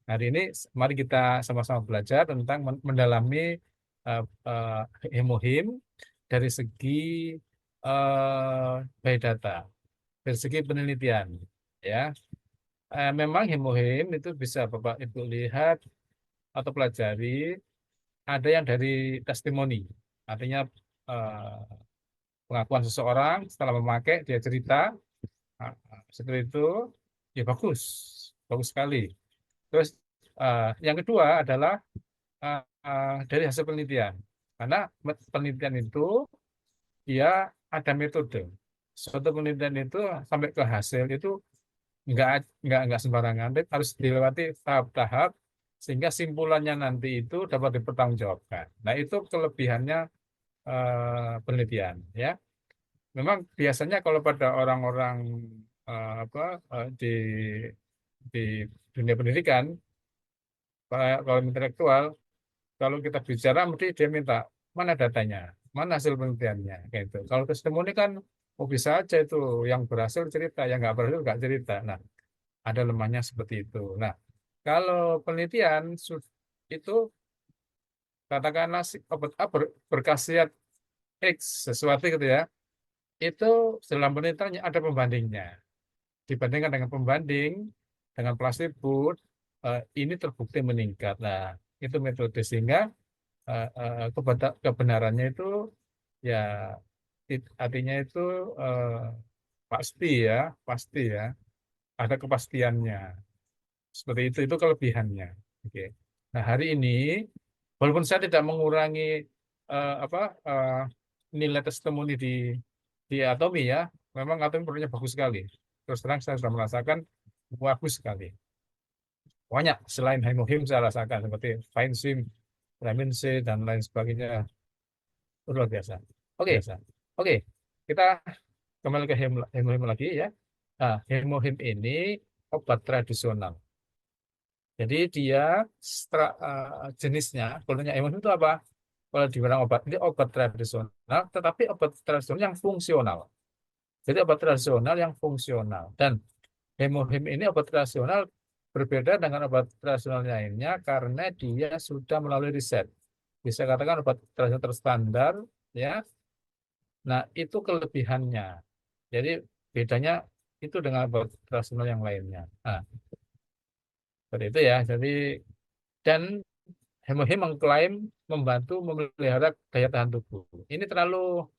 Hari ini mari kita sama-sama belajar tentang mendalami uh, uh, hemohim dari segi biodata, dari segi penelitian. Ya, memang hemohim itu bisa Bapak Ibu lihat atau pelajari. Ada yang dari testimoni, artinya eh, pengakuan seseorang setelah memakai dia cerita. Setelah itu ya bagus, bagus sekali. Terus yang kedua adalah dari hasil penelitian, karena penelitian itu dia ada metode. Suatu penelitian itu sampai ke hasil itu nggak nggak sembarangan, harus dilewati tahap-tahap sehingga simpulannya nanti itu dapat dipertanggungjawabkan. Nah, itu kelebihannya penelitian, ya. Memang biasanya kalau pada orang-orang apa di dunia pendidikan, kalau intelektual, kalau kita bicara mesti dia minta mana datanya, mana hasil penelitiannya, kayak gitu. Kalau testimoni kan oh bisa aja itu yang berhasil cerita, yang nggak berhasil nggak cerita. Nah, ada lemahnya seperti itu. Nah, kalau penelitian itu katakanlah obat A berkhasiat X sesuatu gitu ya, itu dalam penelitiannya ada pembandingnya. Dibandingkan dengan pembanding dengan placebo, ini terbukti meningkat. Nah, itu metode sehingga kebenarannya itu ya artinya itu eh, pasti ya, pasti ya, ada kepastiannya. Seperti itu kelebihannya. Oke. Nah, hari ini walaupun saya tidak mengurangi apa nilai testimoni di Atomi ya, memang Atomi produknya bagus sekali. Terus terang saya sudah merasakan bagus sekali. Banyak selain hemohim saya rasakan seperti Finsim, vitamin C dan lain sebagainya. Luar biasa. Oke, oke, kita kembali ke hemohim lagi ya. Nah, hemohim ini obat tradisional. Jadi dia jenisnya, kalau hemohim itu apa? Kalau dibilang obat, ini obat tradisional, tetapi obat tradisional yang fungsional. Jadi obat tradisional yang fungsional. Dan hemohim ini obat tradisional berbeda dengan obat tradisional lainnya karena dia sudah melalui riset. Bisa katakan obat tradisional terstandar, ya. Nah, itu kelebihannya. Jadi bedanya itu dengan obat tradisional yang lainnya. Nah, seperti itu ya. Jadi dan hemohim mengklaim membantu memelihara daya tahan tubuh. Ini terlalu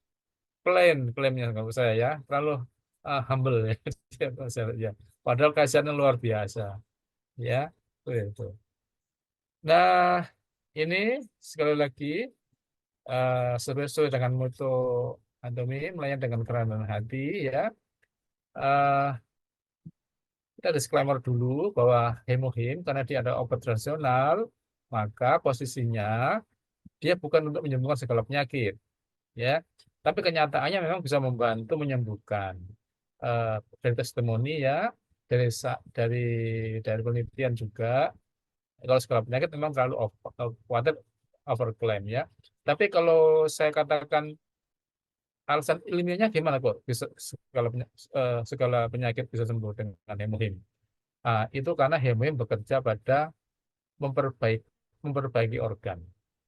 plain klaimnya kalau saya ya, terlalu humble ya. Ya. Padahal khasiatnya luar biasa, ya. Itu. Nah, ini sekali lagi sesuai dengan moto Antomi melayani dengan kerendahan hati ya. Eh, kita disclaimer dulu bahwa hemohim karena dia ada obat tradisional, maka posisinya dia bukan untuk menyembuhkan segala penyakit, ya. Tapi kenyataannya memang bisa membantu menyembuhkan. Eh, dari testimoni ya, dari dari penelitian juga. Kalau segala penyakit memang terlalu khawatir overclaim ya. Tapi kalau saya katakan alasan ilmiahnya gimana kok bisa segala penyakit bisa sembuh dengan hemohim? Itu karena hemohim bekerja pada memperbaiki memperbaiki organ.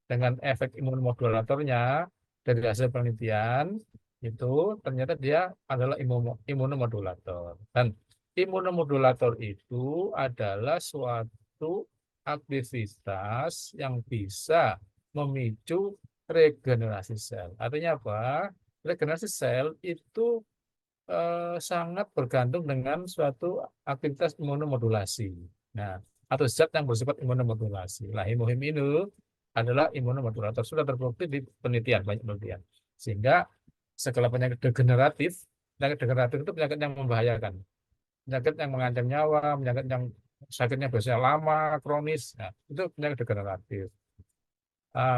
Dengan efek imunomodulatornya dari hasil penelitian itu ternyata dia adalah imunomodulator. Dan imunomodulator itu adalah suatu aktivitas yang bisa memicu regenerasi sel. Artinya apa? Regenerasi sel itu sangat bergantung dengan suatu aktivitas imunomodulasi. Nah, atau zat yang bersifat imunomodulasi. Nah, hemohim ini adalah imunomodulator. Sudah terbukti di penelitian, banyak penelitian. Sehingga segala penyakit degeneratif itu penyakit yang membahayakan. Penyakit yang mengancam nyawa, penyakit yang sakitnya biasanya lama, kronis. Nah, itu penyakit degeneratif.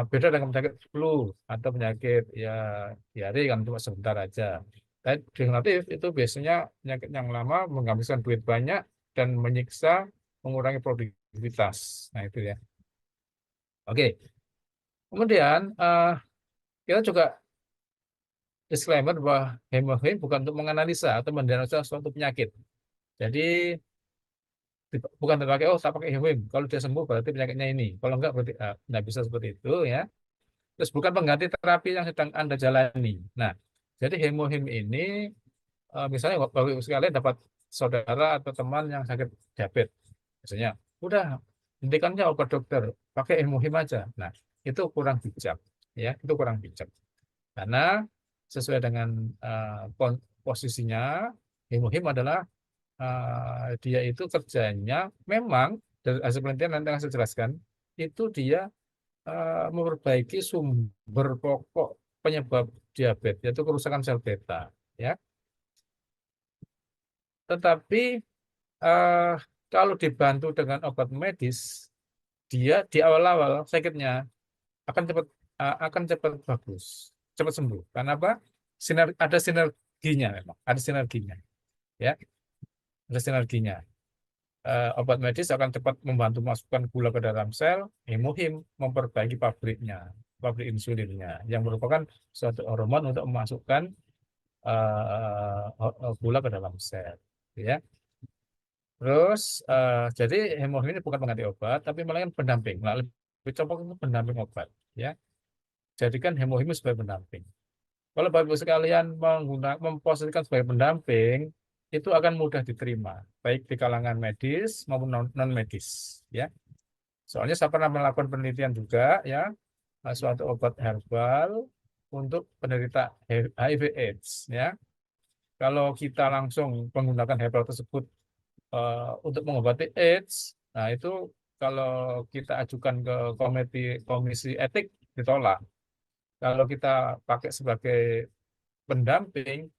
Beda dengan penyakit flu atau penyakit ya diare kan cuma sebentar aja. Dan degeneratif itu biasanya penyakit yang lama menghabiskan duit banyak dan menyiksa, mengurangi produktivitas. Nah itu ya. Oke. Kemudian kita juga disclaimer bahwa hemohim bukan untuk menganalisa atau mendiagnosa suatu penyakit. Jadi bukan terpakai, oh saya pakai hemohim. Kalau dia sembuh berarti penyakitnya ini. Kalau enggak berarti nggak bisa seperti itu ya. Terus bukan pengganti terapi yang sedang Anda jalani. Nah, jadi hemohim ini misalnya Bapak Ibu sekalian dapat saudara atau teman yang sakit diabetes, misalnya, udah hentikannya obat dokter, pakai hemohim aja. Nah, itu kurang bijak, ya, itu kurang bijak. Karena sesuai dengan posisinya, hemohim adalah dia itu kerjanya memang dari hasil penelitian nanti akan saya jelaskan, itu dia memperbaiki sumber pokok penyebab diabetes, yaitu kerusakan sel beta, ya. Tetapi eh, kalau dibantu dengan obat medis, dia di awal-awal sakitnya akan cepat bagus, cepat sembuh. Karena apa? Ada sinerginya memang, ada sinerginya, ya, ada sinerginya. Obat medis akan cepat membantu masukkan gula ke dalam sel, hemohim memperbaiki pabriknya, pabrik insulinnya, yang merupakan suatu hormon untuk memasukkan gula ke dalam sel, ya. Terus jadi hemohim ini bukan pengganti obat, tapi melainkan pendamping. Nah, lebih cocok itu pendamping obat, ya. Jadikan hemohim sebagai pendamping. Kalau Bapak Ibu sekalian memposisikan sebagai pendamping, itu akan mudah diterima, baik di kalangan medis maupun non medis, ya. Soalnya saya pernah melakukan penelitian juga, ya, suatu obat herbal untuk penderita HIV/AIDS, ya. Kalau kita langsung menggunakan herbal tersebut untuk mengobati AIDS, nah itu kalau kita ajukan ke komisi etik ditolak. Kalau kita pakai sebagai pendamping,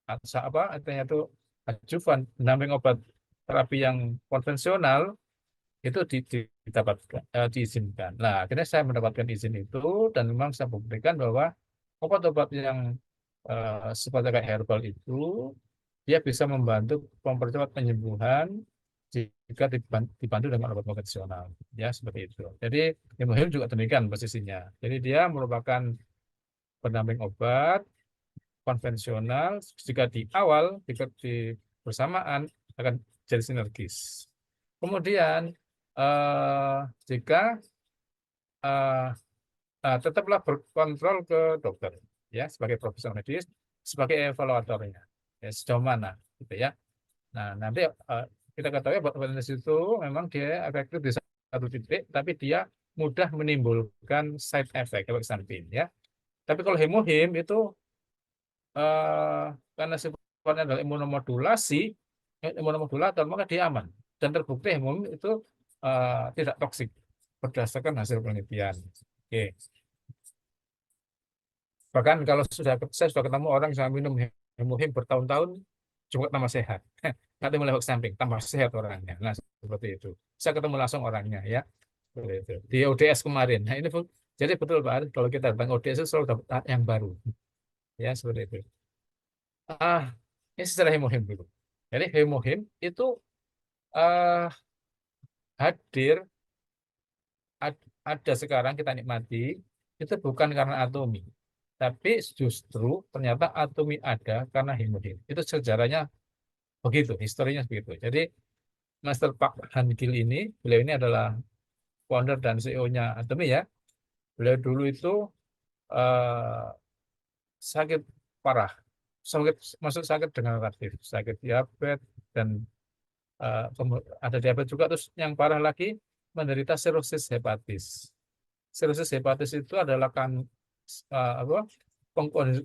apa artinya itu ajuvan, pendamping obat terapi yang konvensional, itu didapatkan, diizinkan. Nah, akhirnya saya mendapatkan izin itu dan memang saya buktikan bahwa obat-obat yang seperti kayak herbal itu dia bisa membantu mempercepat penyembuhan jika dibantu dengan obat konvensional, ya seperti itu. Jadi hemohim juga demikian posisinya. Jadi dia merupakan pendamping obat konvensional jika di awal, jika di bersamaan akan jadi sinergis. Kemudian eh, jika eh, tetaplah berkontrol ke dokter, ya, sebagai profesional medis, sebagai evaluatornya, ya, sejauh mana, gitu ya. Nah, nanti kita ketahui bahwa obat itu memang dia efektif di satu titik, tapi dia mudah menimbulkan side effect, efek samping, ya. Tapi kalau hemohim itu karena sifatnya adalah imunomodulasi, imunomodulator, maka dia aman. Dan terbukti hemohim itu tidak toksik berdasarkan hasil penelitian. Oke. Bahkan kalau saya sudah ketemu orang yang minum hemohim bertahun-tahun, juga tambah sehat. Nanti mulai efek samping, tambah sehat orangnya. Nah, seperti itu. Saya ketemu langsung orangnya, ya. Seperti itu. Di ODS kemarin. Nah, ini jadi betul Pak Arif, kalau kita datang ODS itu selalu dapat yang baru. Ya, seperti itu. Ah, ini secara hemohim dulu. Jadi hemohim itu ah, hadir, ada sekarang kita nikmati, itu bukan karena atomi. Tapi justru ternyata atomi ada karena hemohim. Itu sejarahnya begitu, historinya begitu. Jadi Master Park Han Gil ini, beliau ini adalah founder dan CEO-nya Atomi, ya. Beliau dulu itu eh, sakit parah, sakit masuk sakit degeneratif, sakit diabetes dan ada diabetes juga. Terus yang parah lagi menderita sirosis hepatis. Sirosis hepatis itu adalah kan apa,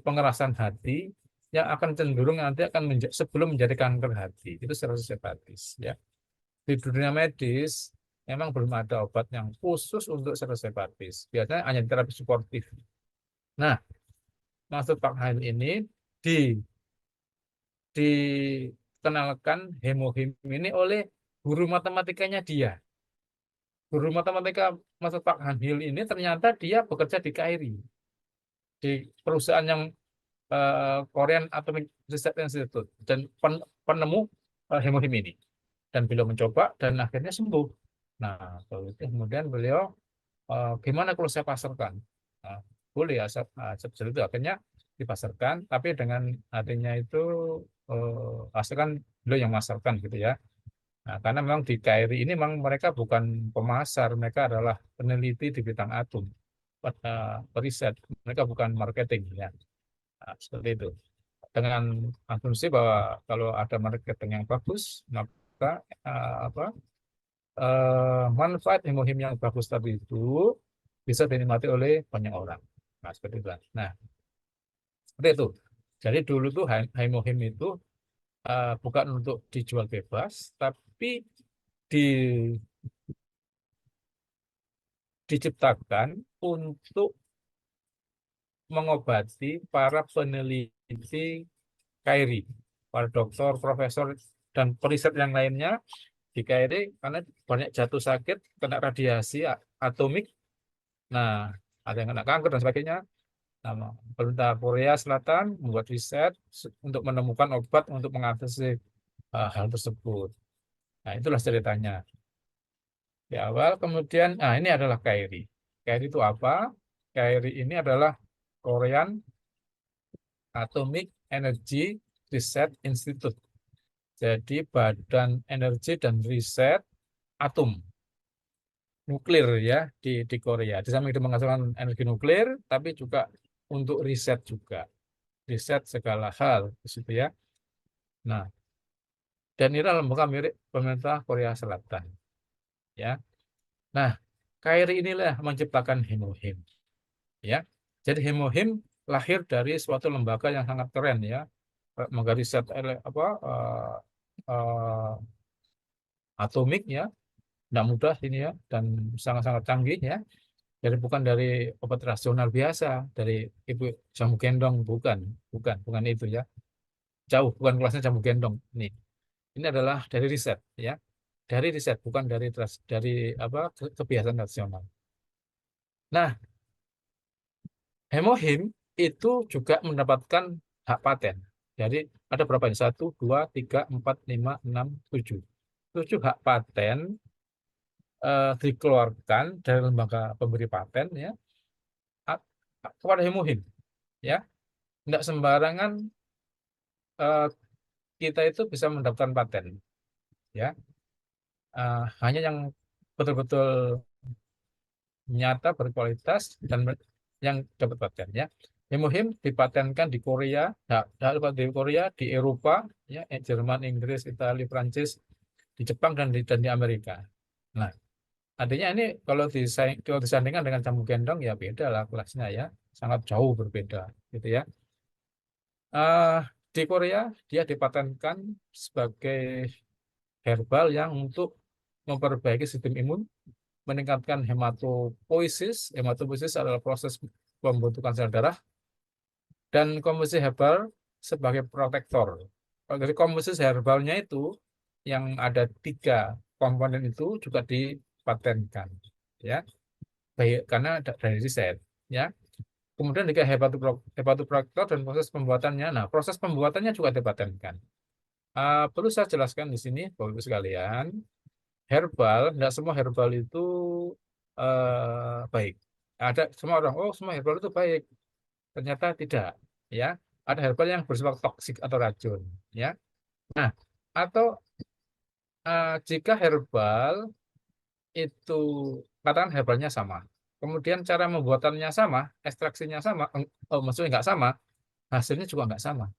pengerasan hati yang akan cenderung nanti akan sebelum menjadi kanker hati. Itu sirosis hepatis, ya. Di dunia medis memang belum ada obat yang khusus untuk sirosis hepatis. Biasanya hanya terapi suportif. Nah, maksud Pak Hail ini di dikenalkan hemohim ini oleh guru matematikanya dia. Guru matematika maksud Pak Hanhil ini ternyata dia bekerja di KRI, di perusahaan yang Korean Atomic Research Institute, dan penemu hemohim ini. Dan beliau mencoba dan akhirnya sembuh. Nah, kemudian beliau gimana kalau saya pasarkan? Nah, boleh ya, seperti itu akhirnya dipasarkan, tapi dengan artinya itu hasilkan beliau yang masarkan, gitu ya. Nah, karena memang di KRI ini memang mereka bukan pemasar, mereka adalah peneliti di bidang atom, periset, mereka bukan marketing ya. Nah, seperti itu. Dengan asumsi bahwa kalau ada marketing yang bagus, maka apa manfaat hemohim yang bagus tadi itu bisa dinikmati oleh banyak orang. Nah, seperti itu. Nah, seperti itu. Jadi dulu tuh hemohim itu bukan untuk dijual bebas, tapi di, diciptakan untuk mengobati para peneliti KRI, para dokter, profesor, dan periset yang lainnya di KRI karena banyak jatuh sakit, kena radiasi atomik. Nah, ada yang kena kanker dan sebagainya. Nah, pemerintah Korea Selatan membuat riset untuk menemukan obat untuk mengatasi hal tersebut. Nah, itulah ceritanya di awal. Kemudian, nah ini adalah KRI. KRI itu apa? KRI ini adalah Korean Atomic Energy Research Institute. Jadi Badan Energi dan Riset Atom Nuklir ya di Korea. Di samping itu menghasilkan energi nuklir, tapi juga untuk riset juga, riset segala hal di situ ya. Nah, dan ini adalah lembaga milik pemerintah Korea Selatan ya. Nah, KRI inilah menciptakan Hemohim ya. Jadi Hemohim lahir dari suatu lembaga yang sangat keren ya, lembaga riset atomik ya, tidak mudah ini ya, dan sangat-sangat canggih ya. Jadi bukan dari obat rasional biasa, dari ibu jamu gendong, bukan, bukan itu ya. Jauh, bukan kelasnya jamu gendong. Ini adalah dari riset ya, dari riset, bukan dari apa kebiasaan rasional. Nah, Hemohim itu juga mendapatkan hak paten. Jadi ada berapa ini? 1, 2, 3, 4, 5, 6, 7. 7 hak paten dikeluarkan dari lembaga pemberi paten ya kepada Hemohim ya. Tidak sembarangan eh, kita itu bisa mendapatkan paten ya. Hanya yang betul-betul nyata berkualitas dan yang dapat paten ya. Hemohim dipatenkan di Korea, di Korea, di Eropa ya, Jerman, Inggris, Italia, Prancis, di Jepang dan di Amerika. Nah, artinya ini kalau disandingkan dengan jamu gendong ya beda lah kelasnya ya, sangat jauh berbeda gitu ya. Eh, di Korea dia dipatenkan sebagai herbal yang untuk memperbaiki sistem imun, meningkatkan hematopoiesis. Hematopoiesis adalah proses pembentukan sel darah, dan komposisi herbal sebagai protektor. Kalau dari komposisi herbalnya itu yang ada 3 komponen itu juga dipatenkan, ya, baik karena dari riset, ya. Kemudian juga hepatoprotektor dan proses pembuatannya. Nah, proses pembuatannya juga dipatenkan. Perlu saya jelaskan di sini, Bapak Ibu sekalian, herbal, tidak semua herbal itu baik. Ada semua orang, oh semua herbal itu baik. Ternyata tidak, ya. Ada herbal yang bersifat toksik atau racun, ya. Nah, atau jika herbal itu katakan herbalnya sama, kemudian cara membuatannya sama, ekstraksinya sama, maksudnya nggak sama, hasilnya juga nggak sama.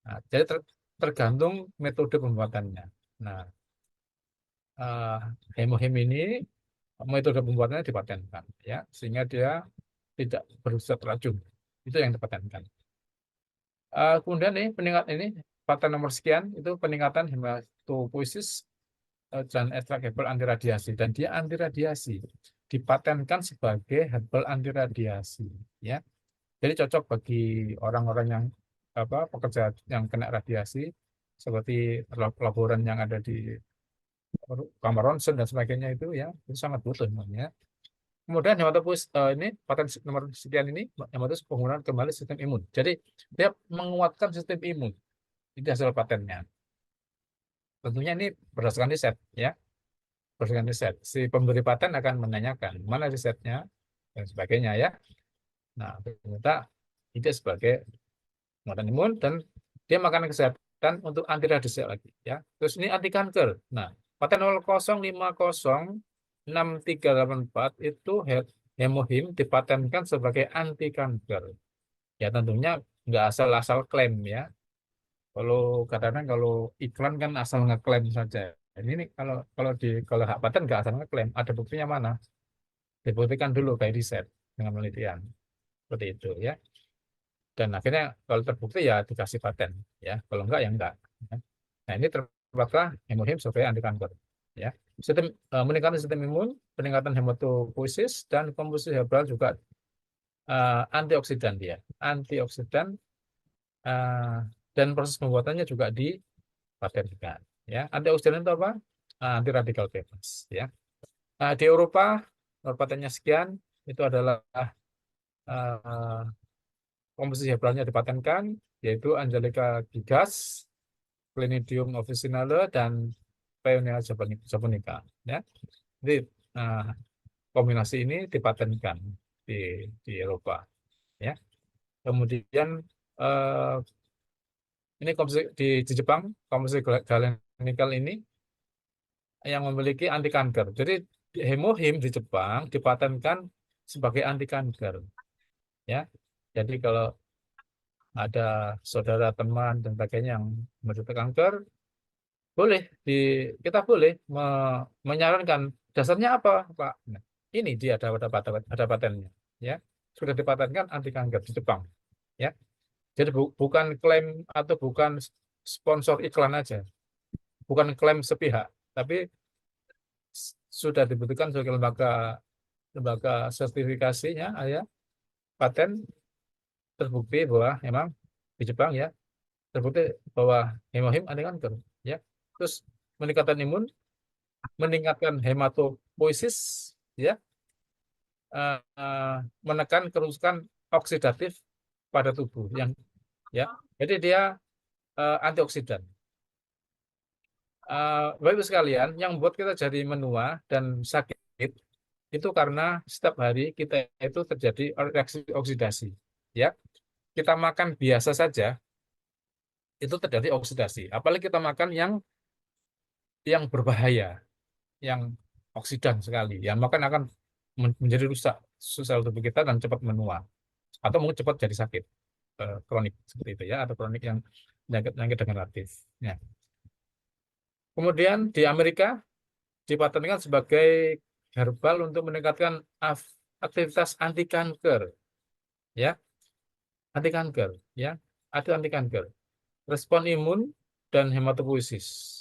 Nah, jadi tergantung metode pembuatannya. Nah, eh, hemohim ini metode pembuatannya dipatenkan, ya, sehingga dia tidak bersifat racun. Itu yang dipatenkan. Kemudian ini paten nomor sekian itu peningkatan hematopoiesis dan ekstrak herbal anti radiasi, dan dia anti radiasi, dipatenkan sebagai herbal anti radiasi ya. Jadi cocok bagi orang-orang yang pekerja yang kena radiasi seperti laboran yang ada di kamar ronsen dan sebagainya itu sangat butuh namanya. Kemudian ini paten nomor sekian ini hematopoiesis penggunaan kembali sistem imun. Jadi dia menguatkan sistem imun. Itu hasil patennya. Tentunya ini berdasarkan riset ya. Berdasarkan riset. Si pemberi paten akan menanyakan mana risetnya dan sebagainya ya. Nah, ternyata itu sebagai penguatan imun dan dia makanan kesehatan untuk anti radiasi lagi ya. Terus ini anti kanker. Nah, Paten 00506384 itu hemohim dipatenkan sebagai anti kanker. Ya tentunya nggak asal-asal klaim ya. Kalau kadang-kadang kalau iklan kan asal ngeklaim saja. Ini nih kalau hak paten nggak asal ngeklaim, ada buktinya mana? Dibuktikan dulu kayak riset dengan penelitian seperti itu ya. Dan akhirnya kalau terbukti ya dikasih paten ya. Kalau enggak ya enggak. Ya. Nah ini terbukti hemohim sebagai anti kanker ya. Meningkatkan sistem imun, peningkatan hematopoiesis dan komposisi herbal juga antioksidan dia. Antioksidan eh, dan proses pembuatannya juga dipatenkan ya. Antioksidan itu apa? Anti radikal bebas ya. Di Eropa patennya sekian, itu adalah eh, komposisi herbalnya dipatenkan, yaitu Angelica gigas, Plinidium officinale, dan Paeonia japonica. Ya. Jadi eh, kombinasi ini dipatenkan di, di Eropa. Ya. Kemudian eh, ini komposisi di Jepang, komposisi galenikal ini yang memiliki anti kanker. Jadi hemohim di Jepang dipatenkan sebagai anti kanker. Ya. Jadi kalau ada saudara teman dan sebagainya yang menderita kanker, boleh kita boleh menyarankan dasarnya apa, Pak? Nah, ini dia ada patennya, ya sudah dipatenkan anti kanker di Jepang, ya. Jadi bukan klaim atau bukan sponsor iklan aja, bukan klaim sepihak, tapi sudah dibutuhkan sebagai lembaga lembaga sertifikasinya, ya paten terbukti bahwa memang di Jepang ya terbukti bahwa hemohim anti kanker ya. Terus meningkatkan imun, meningkatkan hematopoiesis ya, menekan kerusakan oksidatif pada tubuh yang ya. Jadi dia antioksidan. Bapak Ibu sekalian, yang buat kita jadi menua dan sakit itu karena setiap hari kita itu terjadi reaksi oksidasi ya. Kita makan biasa saja itu terjadi oksidasi. Apalagi kita makan yang berbahaya, yang oksidan sekali, yang makan akan menjadi rusak sel tubuh kita dan cepat menua atau mungkin cepat jadi sakit kronik seperti itu ya, atau kronik yang penyakit degeneratif. Ya. Kemudian di Amerika dipatenkan sebagai herbal untuk meningkatkan aktivitas anti kanker, ya, anti kanker, ya, ada anti kanker, respon imun dan hematopoiesis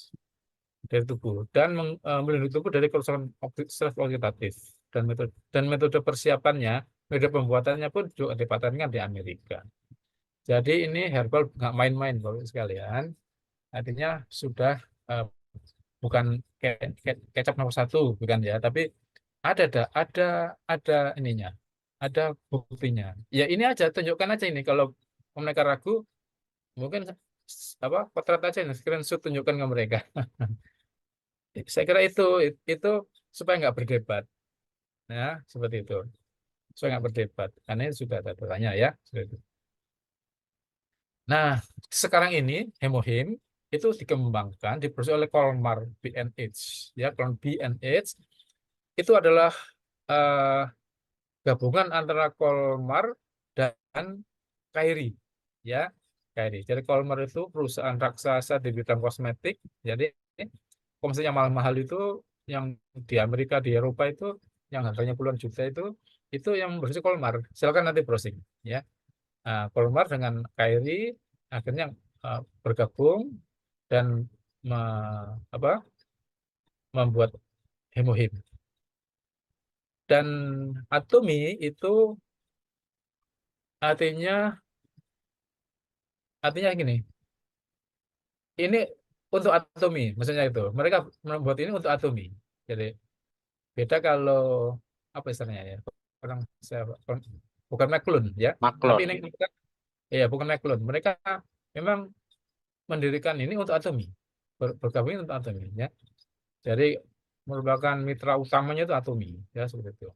dari tubuh dan melindungi tubuh dari kerusakan stres oksidatif dan metode persiapannya, metode pembuatannya pun juga dipatenkan di Amerika. Jadi ini herbal nggak main-main Bapak sekalian, artinya sudah bukan kecap nomor satu, bukan ya, tapi ada ada ininya, ada buktinya. Ya ini aja, tunjukkan aja ini. Kalau mereka ragu, mungkin apa potret aja, screenshot tunjukkan ke mereka. Saya kira itu supaya nggak berdebat, ya seperti itu. Supaya nggak berdebat, karena ini sudah ada datanya ya. Nah, sekarang ini hemohim itu dikembangkan, diproduksi oleh Colmar B&H. Ya, Colmar B&H itu adalah eh, gabungan antara Colmar dan Kairi. Ya, Kairi. Jadi Colmar itu perusahaan raksasa di bidang kosmetik. Jadi kalau misalnya mahal-mahal itu yang di Amerika, di Eropa itu yang harganya puluhan juta itu yang bersih Colmar. Silakan nanti browsing ya. Nah, Colmar dengan Kairi akhirnya bergabung dan apa, membuat hemohim. Dan Atomi itu artinya artinya gini, ini untuk Atomi, maksudnya itu mereka membuat ini untuk Atomi. Jadi beda kalau apa istilahnya ya, orang saya bukan McLuhan ya, tapi Maklon. ini ya bukan McLuhan. Mereka memang mendirikan ini untuk Atomi, bergabung untuk Atomi ya. Jadi merupakan mitra utamanya itu Atomi ya, seperti itu.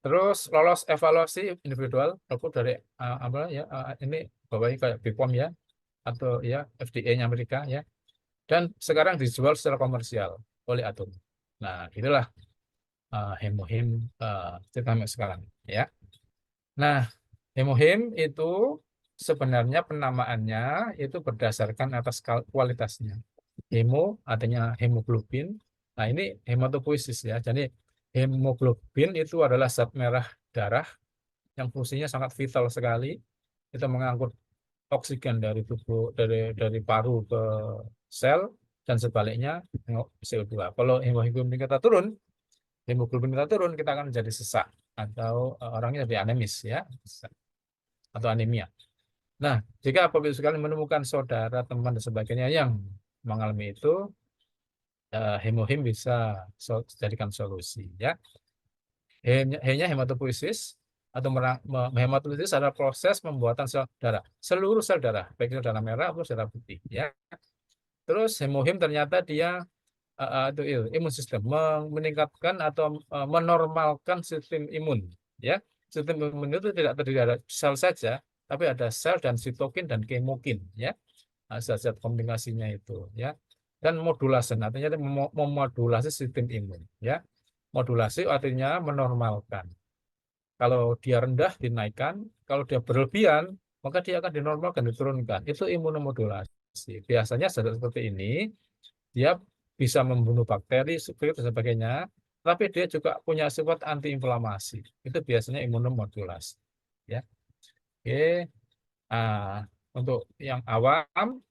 Terus lolos evaluasi individual walaupun dari apa ya, ini bawahnya kayak BPOM ya, atau ya FDA-nya Amerika ya. dan sekarang dijual secara komersial oleh Atom. Nah, itulah hemohim sampai sekarang ya. Nah, hemohim itu sebenarnya penamaannya itu berdasarkan atas kualitasnya. Hemo artinya hemoglobin. Nah, ini hematopoiesis ya. Jadi hemoglobin itu adalah zat merah darah yang fungsinya sangat vital sekali. Itu mengangkut oksigen dari tubuh dari paru ke sel dan sebaliknya CO2. Kalau hemoglobin kita turun, kita akan menjadi sesak atau orangnya jadi anemis ya, atau anemia. Nah, jika apabila sekalian menemukan saudara, teman dan sebagainya yang mengalami itu, hemohim bisa jadikan solusi ya. Hanya hematopoiesis atau hematopoiesis adalah proses pembuatan sel darah, seluruh sel darah, baik sel darah merah atau sel darah putih ya. Terus hemohim ternyata dia itu imun sistem meningkatkan atau menormalkan sistem imun ya. Sistem imun itu tidak terdiri dari sel saja, tapi ada sel dan sitokin dan kemokin ya. Zat-zat kombinasinya itu ya. Dan modulasi artinya memodulasi sistem imun ya. Modulasi artinya menormalkan. Kalau dia rendah dinaikkan, kalau dia berlebihan maka dia akan dinormalkan, diturunkan. Itu imunomodulasi. Biasanya seperti ini dia bisa membunuh bakteri, virus dan sebagainya, tapi dia juga punya sifat antiinflamasi. Itu biasanya imunomodulasi. Ya, oke. Untuk yang awam,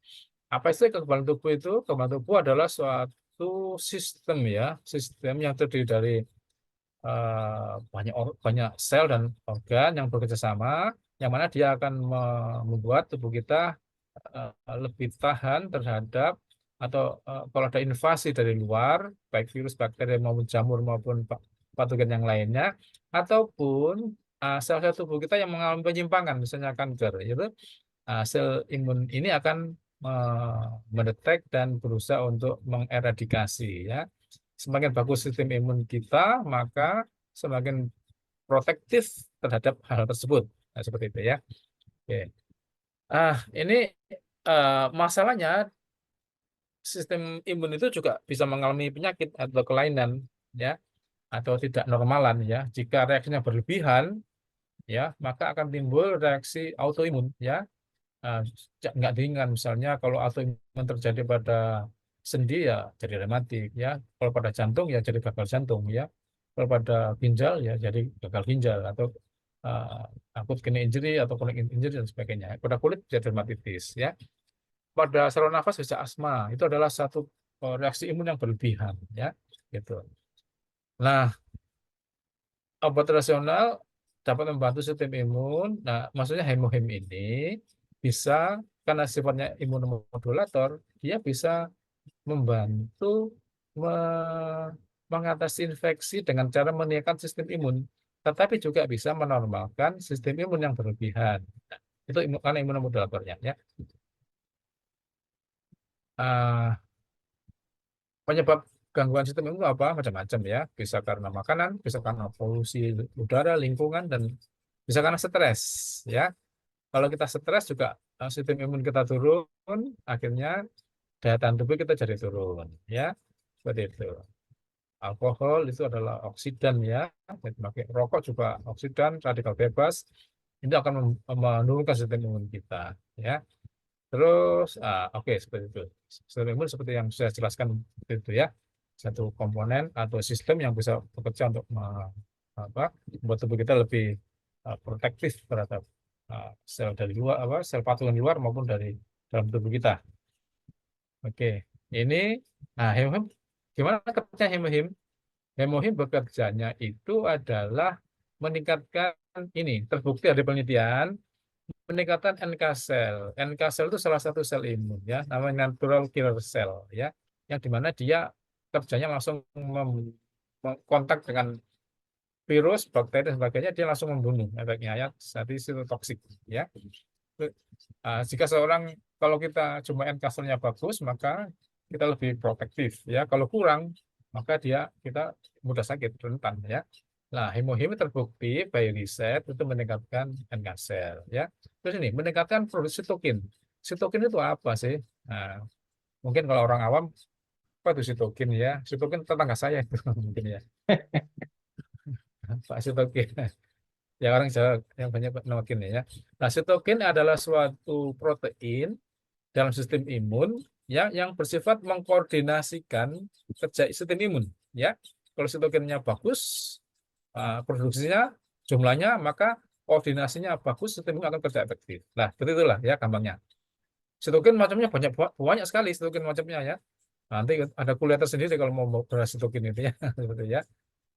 apa sih kekebalan tubuh itu? Kekebalan tubuh adalah suatu sistem ya, sistem yang terdiri dari banyak sel dan organ yang bekerja sama, yang mana dia akan membuat tubuh kita lebih tahan terhadap atau kalau ada invasi dari luar, baik virus, bakteri maupun jamur maupun patogen yang lainnya, ataupun sel-sel tubuh kita yang mengalami penyimpangan, misalnya kanker, itu sel imun ini akan mendetek dan berusaha untuk mengeradikasi ya. Semakin bagus sistem imun kita, maka semakin protektif terhadap hal tersebut. Nah, seperti itu ya. Oke. Ini masalahnya sistem imun itu juga bisa mengalami penyakit atau kelainan ya, atau tidak normalan ya. Jika reaksinya berlebihan ya, maka akan timbul reaksi autoimun ya. Ah, nggak ringan, misalnya kalau autoimun terjadi pada sendi ya jadi rematik ya, kalau pada jantung ya jadi gagal jantung ya, kalau pada ginjal ya jadi gagal ginjal, atau akut kidney injury atau chronic injury dan sebagainya. Pada kulit jadi dermatitis ya, pada saluran nafas bisa asma. Itu adalah satu reaksi imun yang berlebihan ya, gitu. Nah, obat rasional dapat membantu sistem imun. Nah, maksudnya hemohim ini bisa, karena sifatnya imunomodulator, dia bisa membantu mengatasi infeksi dengan cara meningkatkan sistem imun, tetapi juga bisa menormalkan sistem imun yang berlebihan. Nah, itu karena imunomodulatornya ya. Ah, Penyebab gangguan sistem imun apa? Macam-macam ya. Bisa karena makanan, bisa karena polusi udara, lingkungan, dan bisa karena stres ya. Kalau kita stres juga sistem imun kita turun, akhirnya daya tahan tubuh kita jadi turun ya. Seperti itu. Alkohol itu adalah oksidan ya. Jadi pakai rokok juga oksidan, radikal bebas. Itu akan menurunkan sistem imun kita ya. Terus, oke, seperti itu. Sistem imun seperti yang saya jelaskan seperti itu ya. Satu komponen atau sistem yang bisa bekerja untuk membuat tubuh kita lebih protektif terhadap sel dari luar, sel patogen luar maupun dari dalam tubuh kita. Oke, ini, hemohim, gimana kerja hemohim? Hemohim bekerjanya itu adalah meningkatkan, ini terbukti dari penelitian, peningkatan NK sel. NK sel itu salah satu sel imun ya, namanya natural killer cell ya, yang dimana dia kerjanya langsung kontak dengan virus, bakteri dan sebagainya, dia langsung membunuh efeknya ya, jadi toksik ya. Jika seorang, kalau kita cuma NK selnya bagus, maka kita lebih protektif ya. Kalau kurang, maka kita mudah sakit, rentan ya. Nah, hemohim terbukti by riset itu meningkatkan NK sel ya. Terus ini meningkatkan produksi sitokin. Sitokin itu apa sih? Nah, Mungkin kalau orang awam, apa itu sitokin ya? Sitokin tetangga saya itu mungkin ya. Pak Sitokin. Ya orang Jawa yang banyak nokin ya. Nah, sitokin adalah suatu protein dalam sistem imun ya yang bersifat mengkoordinasikan kerja sistem imun ya. Kalau sitokinnya bagus, produksinya jumlahnya maka koordinasinya bagus, sistem imun akan kerja efektif. Nah, betul itulah ya gampangnya. Sitokin macamnya banyak banyak sekali sitokin macamnya ya. Nanti ada kuliah tersendiri kalau mau bahas sitokin itu ya, seperti ya.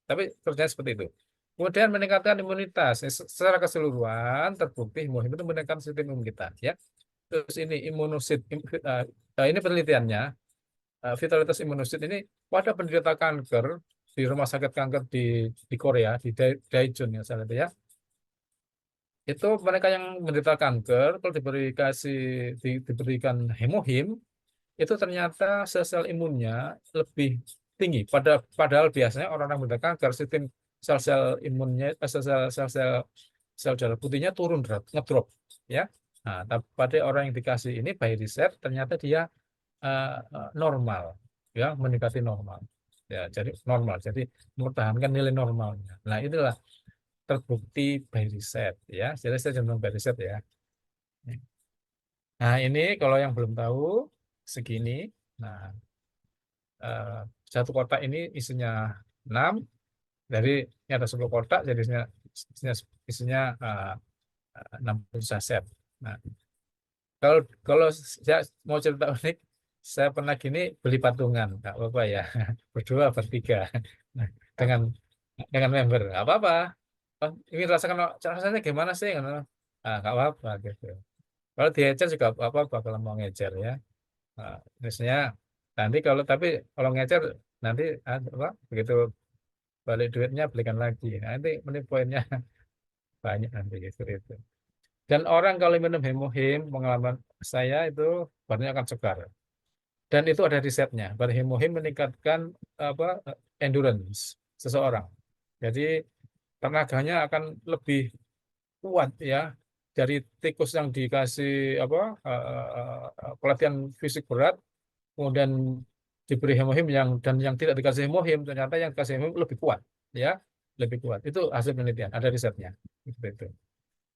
Tapi kerjanya seperti itu. Kemudian meningkatkan imunitas. Secara keseluruhan terbukti imun itu meningkatkan sistem imun kita ya. Terus ini imunosit ini penelitiannya vitalitas imunosit ini pada penderita kanker di rumah sakit kanker di Korea di Daejeon ya salah itu ya. Itu mereka yang menderita kanker kalau diberikan hemohim itu ternyata sel-sel imunnya lebih tinggi. Padahal biasanya orang-orang menderita kanker sistem sel-sel imunnya sel darah putihnya turun ngedrop ya. Nah, tapi pada orang yang dikasih ini by reset ternyata dia normal ya, mendekati normal. Ya, jadi normal. Jadi mempertahankan nilai normalnya. Nah, inilah terbukti by reset ya. Jadi saya cenderung by reset ya. Nah, ini kalau yang belum tahu segini. Nah, eh, satu kotak ini isinya 6 dari ini ada 10 kotak jadi isinya 60 saset. Nah, kalau kalau saya mau cerita unik, saya pernah gini beli patungan, nggak apa-apa ya, berdua bertiga, nah, dengan member, nggak apa-apa. Oh, ini rasakan rasanya gimana sih? Nggak apa-apa gitu. Kalau diecer juga nggak apa-apa kalau mau ngecer ya. Nah, misalnya nanti kalau ngecer nanti apa begitu balik duitnya belikan lagi. Nanti menit poinnya banyak nanti gitu itu. Dan orang kalau minum hemohim, pengalaman saya itu badannya akan segar. Dan itu ada risetnya. Bahwa hemohim meningkatkan apa endurance seseorang. Jadi tenaganya akan lebih kuat ya dari tikus yang dikasih apa pelatihan fisik berat, kemudian diberi hemohim dan yang tidak dikasih hemohim ternyata yang dikasih hemohim lebih kuat ya, lebih kuat. Itu hasil penelitian, ada risetnya. Itu.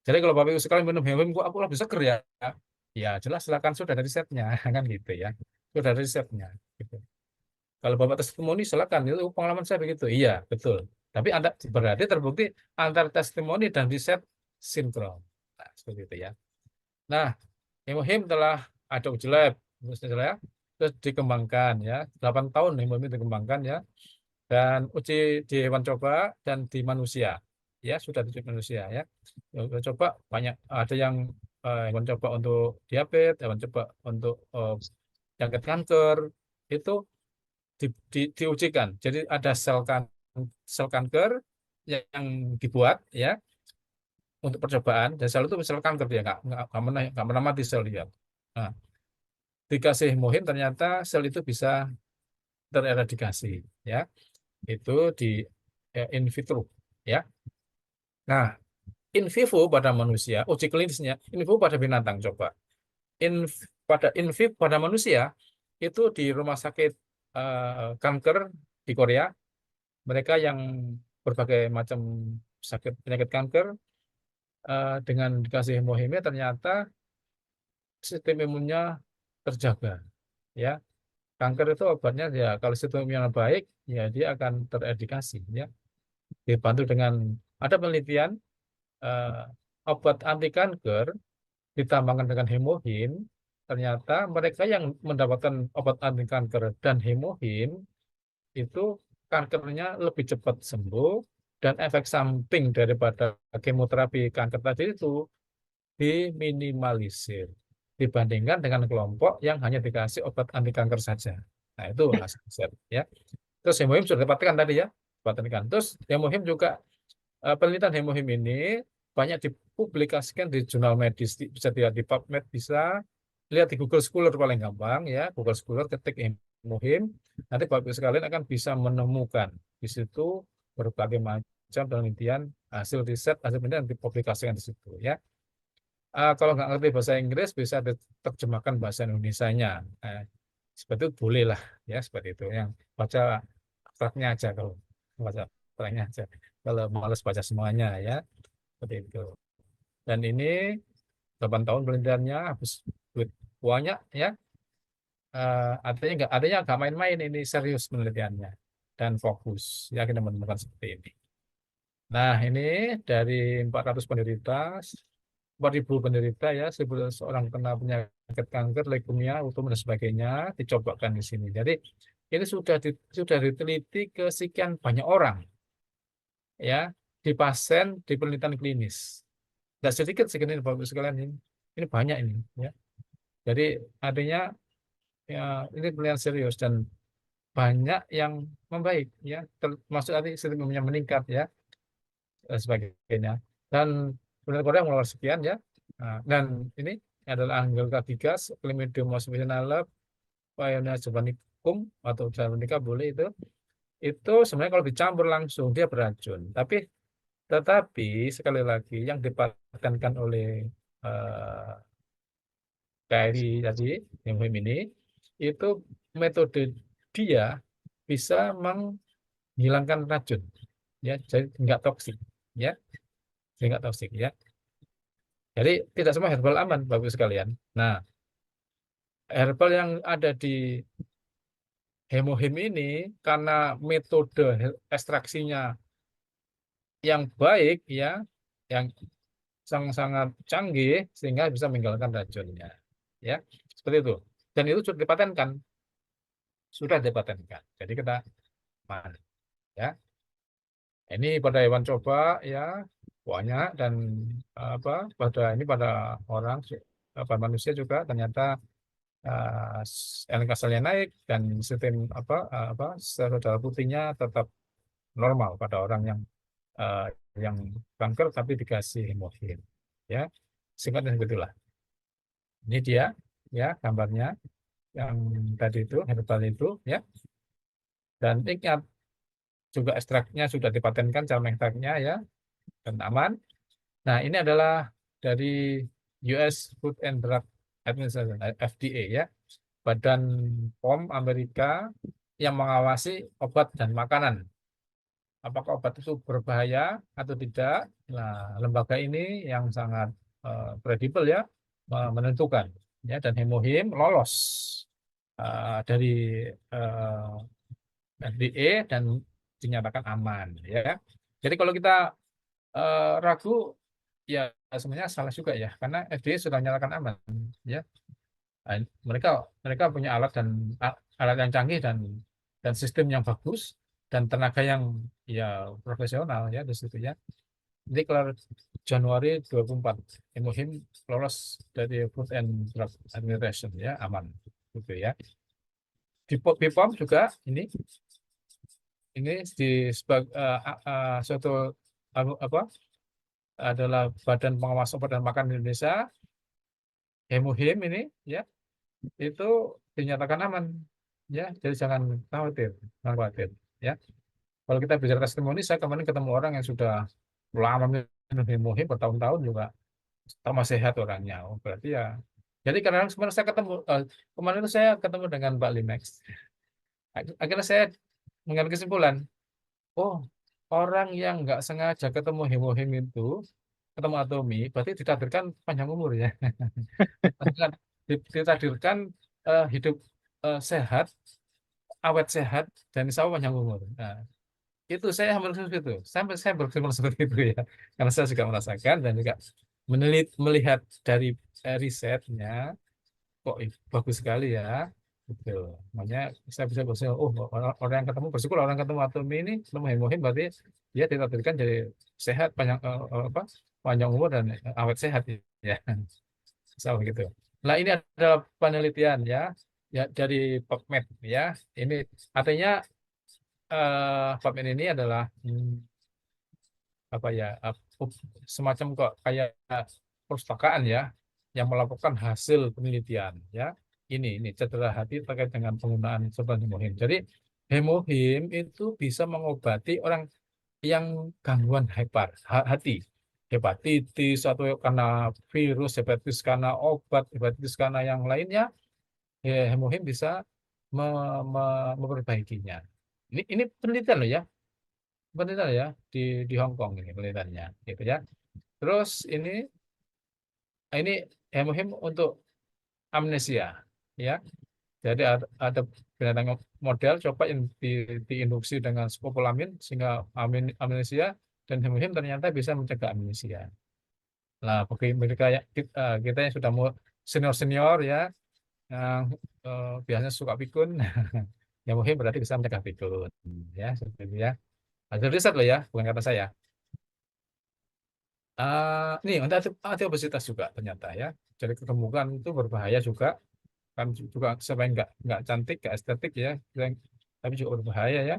Jadi kalau Bapak Ibu sekali minum hemohim, kok aku lebih seger ya? Ya jelas silakan sudah dari risetnya kan gitu ya. Sudah dari risetnya. Gitu. Kalau Bapak testimoni silakan itu pengalaman saya begitu. Iya betul. Tapi Anda berarti terbukti antara testimoni dan riset sinkron. Nah, seperti itu ya. Nah, hemohim telah ada uji lab, misalnya, terus dikembangkan ya. 8 tahun hemohim dikembangkan ya. Dan uji di hewan coba dan di manusia. Ya, sudah di manusia ya. Hewan coba banyak ada yang hewan coba untuk diabetes, hewan coba untuk jangkit kanker itu diujikan. Jadi ada sel kanker yang dibuat ya untuk percobaan dan sel itu sel kanker dia nggak pernah mati sel dia. Nah, dikasih hemohim ternyata sel itu bisa tereradikasi ya. Itu di in vitro ya. Nah, in vivo pada manusia, uji klinisnya in vivo pada binatang coba. In in vivo pada manusia itu di rumah sakit kanker di Korea, mereka yang berbagai macam sakit penyakit kanker dengan dikasih hemohimia ternyata sistem imunnya terjaga ya. Kanker itu obatnya ya kalau sistem imunnya baik ya dia akan tereradikasi ya. Dibantu dengan ada penelitian eh, obat anti kanker ditambahkan dengan hemohim, ternyata mereka yang mendapatkan obat anti kanker dan hemohim itu kankernya lebih cepat sembuh dan efek samping daripada kemoterapi kanker tadi itu diminimalisir dibandingkan dengan kelompok yang hanya dikasih obat anti kanker saja. Nah, itu hasil riset ya. Terus hemohim sudah dapatkan tadi ya, dapatkan. Terus hemohim juga penelitian hemohim ini banyak dipublikasikan di jurnal medis, bisa dilihat di PubMed, bisa lihat di Google Scholar paling gampang ya, Google Scholar ketik hemohim, nanti Bapak Ibu sekalian akan bisa menemukan di situ berbagai macam penelitian, hasil riset, hasil penelitian yang dipublikasikan di situ ya. Kalau nggak ngerti bahasa Inggris bisa diterjemahkan bahasa Indonesianya. seperti itu boleh lah ya, seperti itu. Yang baca abstraknya aja, kalau baca abstraknya aja. Kalau males baca semuanya ya, seperti itu. Dan ini 8 tahun penelitiannya, habis duit banyak ya. Artinya nggak main-main, ini serius penelitiannya dan fokus ya, kita menemukan seperti ini. Nah, ini dari 400 penderita, 4.000 penderita ya, 1.000 seorang kena penyakit kanker, leukemia, auto dan sebagainya, dicobakan di sini. Jadi ini sudah diteliti ke sekian banyak orang ya, di pasien, di penelitian klinis. Tidak sedikit segini Bapak sekalian ini. Ini banyak ini ya. Jadi artinya ya, ini penelitian serius dan banyak yang membaik ya, termasuk tadi sistemnya meningkat ya, dan sebagainya. Dan benar Korea mengeluarkan sekian ya. Nah, dan ini adalah Angelica gigas, Climidium officinalis, Pionia japonicum atau japonica boleh itu. Itu sebenarnya kalau dicampur langsung dia beracun. Tetapi sekali lagi yang dipatenkan oleh eh, KRI tadi, yang ini, itu metode dia bisa menghilangkan racun, ya, jadi nggak toksik, ya, jadi nggak toksik, ya. Jadi tidak semua herbal aman, bagus sekalian. Nah, herbal yang ada di hemohim ini karena metode ekstraksinya yang baik, ya, yang sangat canggih sehingga bisa meninggalkan racunnya, ya, seperti itu. Dan itu sudah dipatenkan. Jadi kita aman, ya. Ini pada hewan coba ya banyak, dan apa pada orang, pada manusia juga ternyata NK selnya naik, dan sistem sel darah putihnya tetap normal pada orang eh, yang kanker tapi dikasih hemofil, ya, singkatnya begitulah. Ini dia ya gambarnya yang tadi itu herbal itu ya, dan ingat juga ekstraknya sudah dipatenkan cara mengekstraknya ya, dan aman. Nah, ini adalah dari US Food and Drug Administration, FDA ya, Badan POM Amerika yang mengawasi obat dan makanan. Apakah obat itu berbahaya atau tidak? Nah, lembaga ini yang sangat kredibel ya, menentukan ya, dan Hemohim lolos dari FDA dan dinyatakan aman ya. Jadi kalau kita ragu, ya sebenarnya salah juga ya, karena FDA sudah menyatakan aman ya. Nah, mereka mereka punya alat yang canggih, dan sistem yang bagus, dan tenaga yang ya profesional ya di situ ya. Jadi kalau Januari 24 Hemohim lolos dari Food and Drug Administration ya, aman gitu ya. Di BPOM juga ini di suatu apa adalah Badan Pengawas Obat dan Makanan Indonesia, Hemohim ini ya, itu dinyatakan aman ya, jadi jangan khawatir ya. Kalau kita bicara testimoni, saya kemarin ketemu orang yang sudah lama minum hemohim bertahun-tahun juga sama sehat orangnya. Oh, berarti ya, jadi karena kemarin kemarin itu saya ketemu dengan Mbak Limex, akhirnya saya mengambil kesimpulan, oh, orang yang nggak sengaja ketemu hemohim itu, ketemu atomi, berarti ditakdirkan panjang umur ya. Ditakdirkan hidup sehat, awet sehat, dan insya Allah panjang umur. Nah, itu saya hampir seperti itu. Saya berpikir seperti itu ya. Karena saya juga merasakan dan juga melihat dari risetnya, kok bagus sekali ya. Betul. Makanya saya bisa berpikir, oh, orang yang ketemu, bersyukur orang yang ketemu atomi ini, ketemu hemohim, berarti dia ditakdirkan jadi sehat, panjang umur dan awet sehat ya. Sama gitu. Nah, ini adalah penelitian ya, ya dari PubMed ya. Ini artinya PubMed ini adalah apa ya, semacam kok kayak perpustakaan ya, yang melakukan hasil penelitian ya. Ini cedera hati terkait dengan penggunaan sorban hemohim. Jadi hemohim itu bisa mengobati orang yang gangguan hati, hepatitis atau karena virus, hepatitis karena obat, hepatitis karena yang lainnya, ya, hemohim bisa memperbaikinya. Ini penelitian loh ya, penelitian ya di Hong Kong ini penelitiannya, gitu ya. Terus ini hemohim untuk amnesia, ya. Jadi ada binatang model coba yang diinduksi dengan skopolamin sehingga amnesia, dan hemohim ternyata bisa mencegah amnesia. Nah, bagi mereka kita yang sudah mau senior senior ya, yang biasanya suka pikun, hemohim berarti bisa mencegah pikun, ya seperti itu ya. Hasil riset loh ya, bukan kata saya. Nih untuk anti obesitas juga ternyata ya. Jadi kegemukan itu berbahaya juga, kan juga supaya nggak cantik, nggak estetik ya, tapi juga berbahaya ya.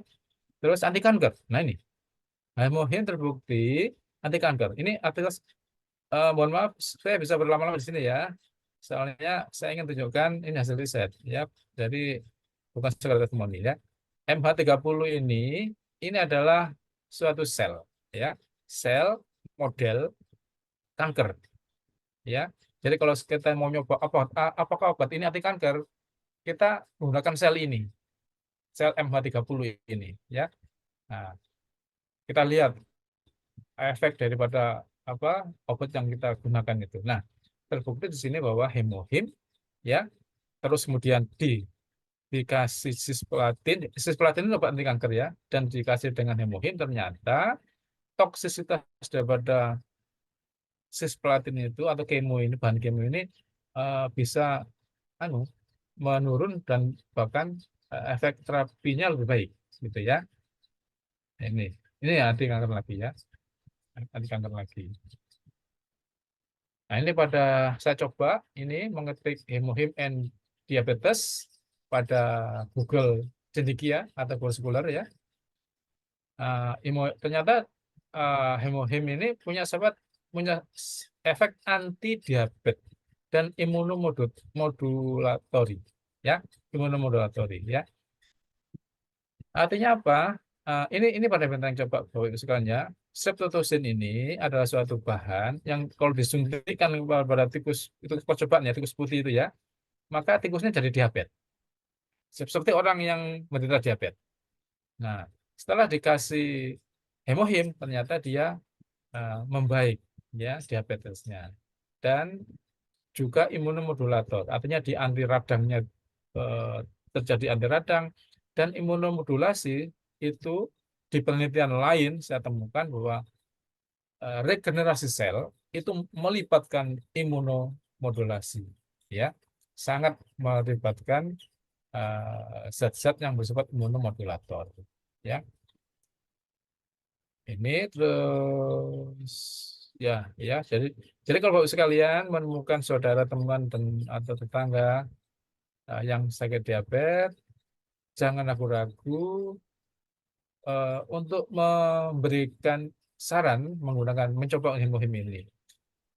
Terus anti kanker. Nah ini hemohim terbukti anti kanker. Ini artikel, mohon maaf saya bisa berlama-lama di sini ya. Soalnya saya ingin tunjukkan ini hasil riset ya. Jadi bukan sekedar testimoni ya. MH30 ini adalah suatu sel ya, sel model kanker ya. Jadi kalau kita mau nyoba apakah obat ini anti kanker, kita menggunakan sel ini, sel MH30 ini ya. Nah, kita lihat efek daripada apa obat yang kita gunakan itu. Nah, terbukti di sini bahwa hemohim ya, terus kemudian dikasih cisplatin itu obat anti kanker ya, dan dikasih dengan hemohim ternyata toksisitas daripada cisplatin itu atau kemo ini, bahan kemo ini bisa anu menurun dan bahkan efek terapinya lebih baik gitu ya. Ini ya anti kanker lagi ya, anti kanker lagi. Nah, ini pada saya coba ini mengetik hemohim and diabetes pada Google Cendekia atau Google Scholar ya. Ternyata hemohim ini punya efek anti diabetes dan imunomodulatori ya, imunomodulatori ya. Artinya apa? Ini pada bentang coba Bapak Ibu sekalian ya. Streptotosin ini adalah suatu bahan yang kalau disuntikkan pada tikus, itu percobaan ya, tikus putih itu ya, maka tikusnya jadi diabetes. Seperti orang yang menderita diabetes. Nah, setelah dikasih hemohim, ternyata dia membaik ya diabetesnya. Dan juga imunomodulator, artinya di anti radangnya eh, terjadi anti radang, dan imunomodulasi itu di penelitian lain saya temukan bahwa regenerasi sel itu melibatkan imunomodulasi ya, sangat melibatkan zat-zat yang bersifat imunomodulator ya. Ini terus ya, jadi kalau Bapak sekalian menemukan saudara teman dan atau tetangga yang sakit diabetes, jangan ragu-ragu untuk memberikan saran menggunakan mencoba hemohim ini.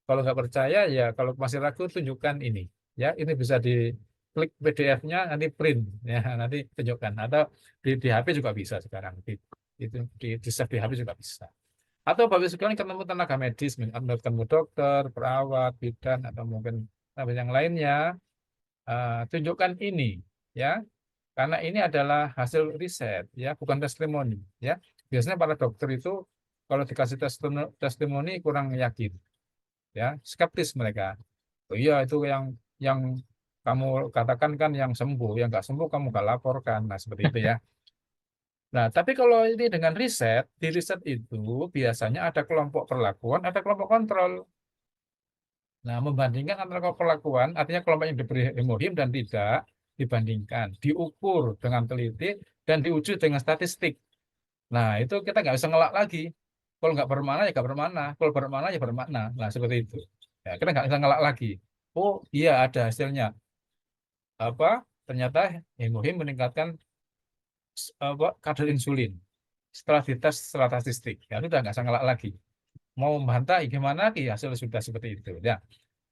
Kalau nggak percaya ya, kalau masih ragu tunjukkan ini ya, ini bisa di klik PDF-nya nanti print ya, nanti tunjukkan, atau di HP juga bisa sekarang, di save di HP juga bisa. Atau Bapak sekalian ketemu tenaga medis, ketemu dokter, perawat, bidan, atau mungkin yang lainnya, tunjukkan ini ya, karena ini adalah hasil riset ya, bukan testimoni ya. Biasanya para dokter itu kalau dikasih testimoni kurang yakin ya, skeptis mereka. Oh iya itu yang kamu katakan kan yang sembuh, yang nggak sembuh kamu nggak laporkan. Nah seperti itu ya. Nah tapi kalau ini dengan riset, di riset itu biasanya ada kelompok perlakuan, ada kelompok kontrol. Nah, membandingkan antara perlakuan, artinya kelompok yang diberi hemohim dan tidak, dibandingkan, diukur dengan teliti, dan diuji dengan statistik. Nah, itu kita nggak bisa ngelak lagi. Kalau nggak bermakna, ya nggak bermakna. Kalau bermakna, ya bermakna. Nah, seperti itu. Ya, kita nggak bisa ngelak lagi. Oh, iya ada hasilnya. Apa? Ternyata hemohim meningkatkan kadar insulin setelah dites secara statistik. Ya, sudah nggak bisa ngelak lagi. Mau membantah, ya gimana lagi? Hasil sudah seperti itu. Ya.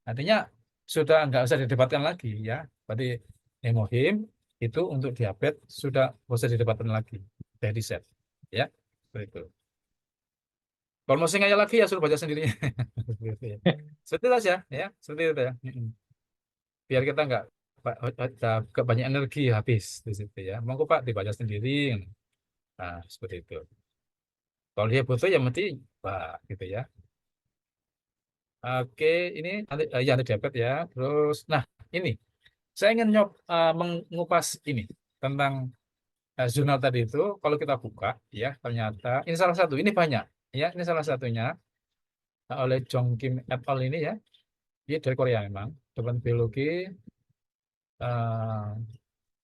Artinya sudah nggak usah didebatkan lagi ya. Berarti hemohim itu untuk diabetes sudah nggak usah didebatkan lagi. Dari set ya. Seperti itu. Kalau mau ngaya lagi ya suruh baca sendiri. Seperti itu ya. Seperti itu saja ya. Seperti itu ya. Biar kita nggak Pak, agak banyak energi habis di situ ya. Monggo Pak dibaca sendiri. Nah, seperti itu. Kalau dia butuh ya mesti Pak gitu ya. Oke, ini ya ada diabetes ya. Terus, nah ini saya ingin mengupas ini tentang jurnal tadi itu. Kalau kita buka, ya ternyata ini salah satu. Ini banyak, ya. Ini salah satunya oleh Jong Kim et al. Ini ya. Dia dari Korea memang. Depan biologi uh,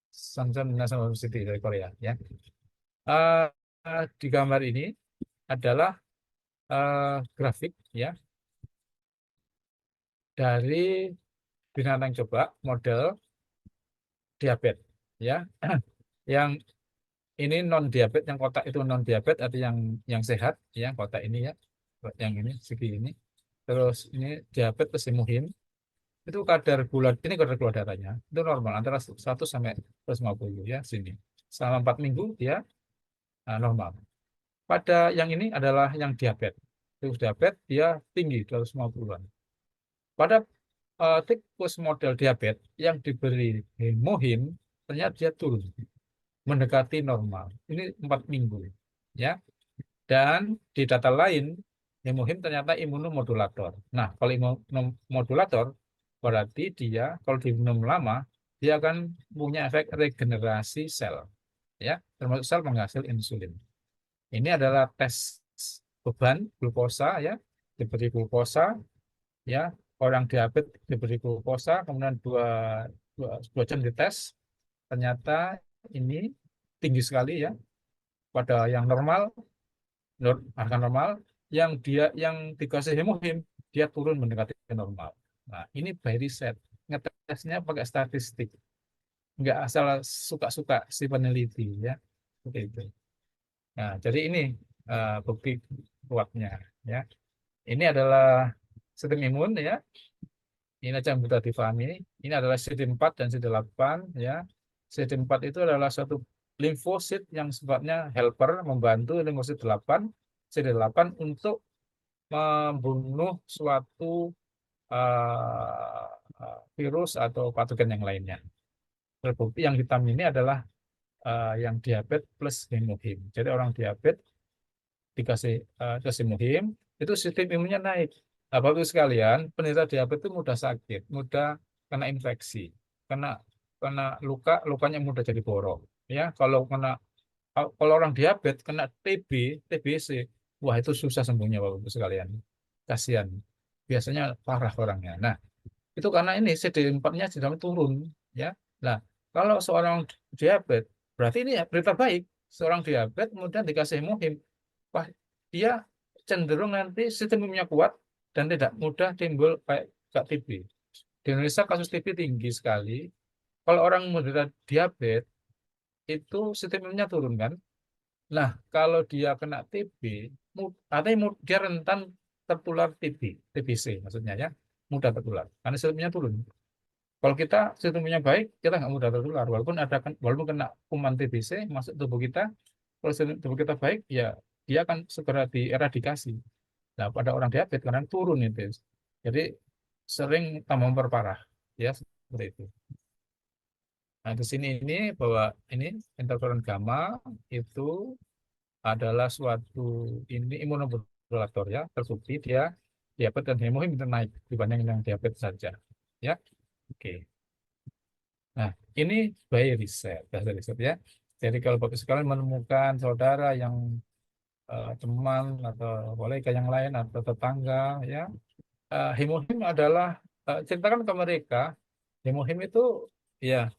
Samsung National University dari Korea, ya. Eh, di gambar ini adalah grafik, ya, dari binatang coba model diabetes, ya. Yang ini non diabetes, yang kotak itu non diabetes atau yang sehat, ya, kotak ini ya, yang ini segi ini. Terus ini diabetes plus hemoglobin itu kadar gula darahnya itu normal antara 100 sampai 150 ya sini. Selama 4 minggu dia normal. Pada yang ini adalah yang diabetes. Terus diabetes dia tinggi 250-an. Pada tikus model diabetes yang diberi hemohim ternyata dia turun mendekati normal. Ini 4 minggu, ya. Dan di data lain hemohim ternyata imunomodulator. Nah, kalau imunomodulator berarti dia kalau diminum lama dia akan punya efek regenerasi sel, ya, termasuk sel penghasil insulin. Ini adalah tes beban glukosa, ya, diberi glukosa, ya, orang diabetes diberi glukosa, kemudian dua jam dites, ternyata ini tinggi sekali ya pada yang normal, harga normal, yang dikasih hemoglobin dia turun mendekati normal. Nah, ini by riset, ngetesnya pakai statistik, nggak asal suka-suka si peneliti ya, seperti itu. Nah, jadi ini bukti kuatnya ya. Ini adalah sistem imun ya. Ini aja yang mudah difahami. Ini adalah CD4 dan CD8 ya. CD4 itu adalah suatu limfosit yang sifatnya helper, membantu limfosit 8, CD8 untuk membunuh suatu virus atau patogen yang lainnya. Terbukti yang hitam ini adalah yang diabetes plus hemoglobin. Jadi orang diabetes dikasih hemoglobin, itu sistem imunnya naik. Nah, Bapak Ibu sekalian, penderita diabetes itu mudah sakit, mudah kena infeksi, kena kena lukanya mudah jadi borok. Ya, kalau orang diabetes kena TB, TBC, wah itu susah sembuhnya Bapak Ibu sekalian. Kasihan. Biasanya parah orangnya. Nah, itu karena ini CD4-nya sedang turun, ya. Nah, kalau seorang diabetes, berarti ini ya berita baik. Seorang diabetes kemudian dikasih muhim, wah dia cenderung nanti sistem imunnya kuat dan tidak mudah timbul kayak TB. Di Indonesia kasus TB tinggi sekali. Kalau orang menderita diabetes itu sistem imunnya turun kan. Nah, kalau dia kena TB, artinya dia rentan tertular TB, TBC maksudnya ya, mudah tertular karena sistemnya turun. Kalau kita sistemnya baik, kita nggak mudah tertular. Walaupun kena kuman TBC masuk tubuh kita, kalau sistem tubuh kita baik, ya dia akan segera dieradikasi. Nah, pada orang diabetes karena turun itu, jadi sering tambah memperparah, ya seperti itu. Nah, di sini ini bahwa ini interferon gamma itu adalah suatu ini imunomodulator ya, terbukti dia diabetes dan hemoglobin itu naik dibanding yang diabetes saja, ya. Oke. Nah, ini by riset, hasil riset ya. Jadi kalau Bapak sekalian menemukan saudara yang teman atau kolega yang lain atau tetangga ya, hemohim adalah ceritakan ke mereka, hemohim itu ya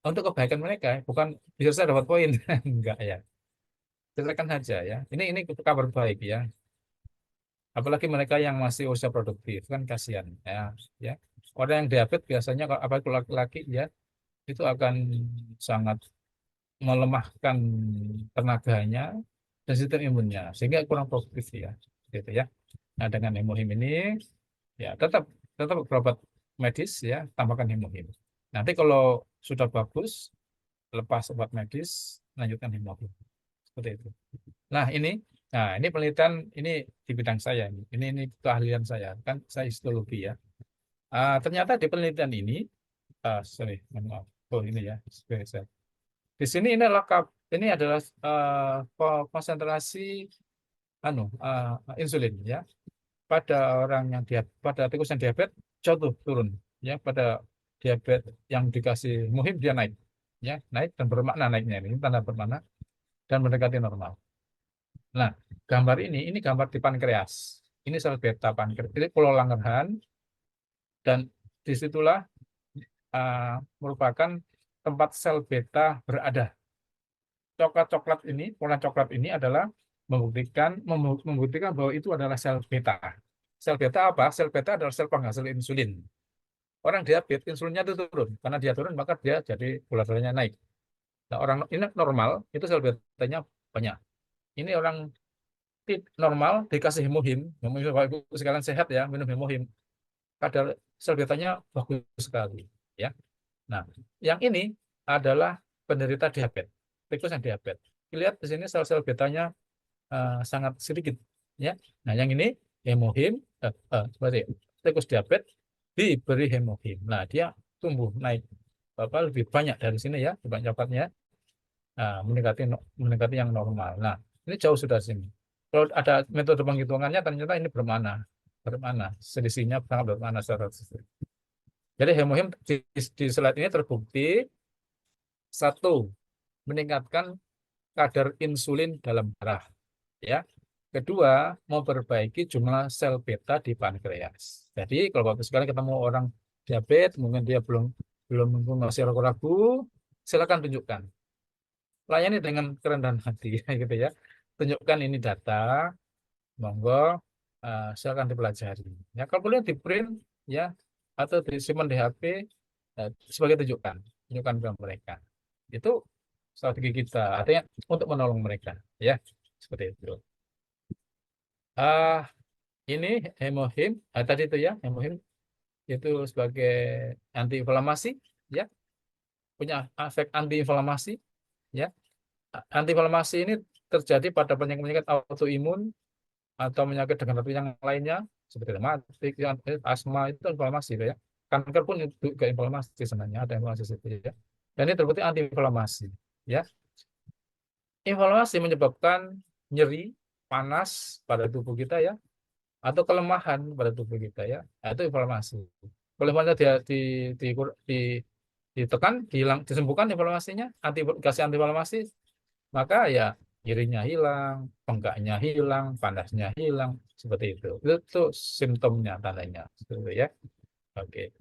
untuk kebaikan mereka, bukan bisa saya dapat poin, enggak ya. Ceritakan saja ya. Ini kabar baik ya. Apalagi mereka yang masih usia produktif kan kasihan ya. Ya. Orang yang diabetes biasanya kalau apalagi laki-laki ya itu akan sangat melemahkan tenaganya dan sistem imunnya sehingga kurang produktif ya gitu ya. Nah dengan hemohim ini ya tetap berobat medis ya, tambahkan hemohim. Nanti kalau sudah bagus lepas obat medis lanjutkan hemohim seperti itu. Nah ini penelitian ini di bidang saya ini keahlian saya kan saya histologi ya. Ternyata di penelitian ini sorry, mohon maaf. Oh ini ya, spesial. Di sini ini adalah ini adalah konsentrasi insulin ya pada orang yang pada tikus yang diabetes jatuh turun ya pada diabetes yang dikasih muhim dia naik ya naik dan bermakna naiknya ini tanda bermakna dan mendekati normal. Nah, gambar ini gambar di pankreas. Ini sel beta pankreas. Ini pulau Langerhans dan disitulah merupakan tempat sel beta berada. Coklat-coklat ini, warna coklat ini adalah membuktikan bahwa itu adalah sel beta. Sel beta apa? Sel beta adalah sel penghasil insulin. Orang diabetes insulinnya itu turun, karena dia turun maka dia jadi gula darahnya naik. Nah, orang ini normal itu sel betanya banyak. Ini orang normal dikasih hemohim, Bapak Ibu sekalian sehat ya, minum hemohim. Kadar sel betanya bagus sekali, ya. Nah, yang ini adalah penderita diabetes, tikus yang diabetes. Lihat di sini sel-sel betanya sangat sedikit, ya. Nah, yang ini hemohim, seperti tikus diabetes diberi hemohim. Nah, dia tumbuh naik lebih banyak dari sini ya, banyak coklatnya. Nah, mendekati yang normal. Nah, ini jauh sudah sini. Kalau ada metode penghitungannya ternyata ini bermana, selisihnya sangat bermana secara statistik. Jadi hemohim di slide ini terbukti satu meningkatkan kadar insulin dalam darah, ya. Kedua, memperbaiki jumlah sel beta di pankreas. Jadi kalau waktu sekarang ketemu orang diabetes, mungkin dia belum belum masih ragu-ragu, silakan tunjukkan. Layani dengan kerendahan hati, gitu ya. Tunjukkan ini data, monggo silakan dipelajari. Ya, kalau boleh di print ya atau disimpan di HP sebagai tunjukkan ke mereka. Itu strategi kita, artinya untuk menolong mereka, ya seperti itu. Ah, ini hemohim, tadi itu ya hemohim itu sebagai antiinflamasi, ya punya efek antiinflamasi, ya. Antiinflamasi ini terjadi pada penyakit-penyakit autoimun atau penyakit degeneratif yang lainnya seperti rematik, asma itu inflamasi ya. Kanker pun itu juga inflamasi sebenarnya, ada inflamasi itu ya. Dan ini terbukti antiinflamasi ya. Inflamasi menyebabkan nyeri, panas pada tubuh kita ya, atau kelemahan pada tubuh kita ya. Nah, itu inflamasi. Kalau dia di, ditekan, disembuhkan inflamasinya, kasih antiinflamasi, maka ya nyerinya hilang, bengkaknya hilang, panasnya hilang, seperti itu. Itu simptomnya, tandanya, seperti ya. Oke.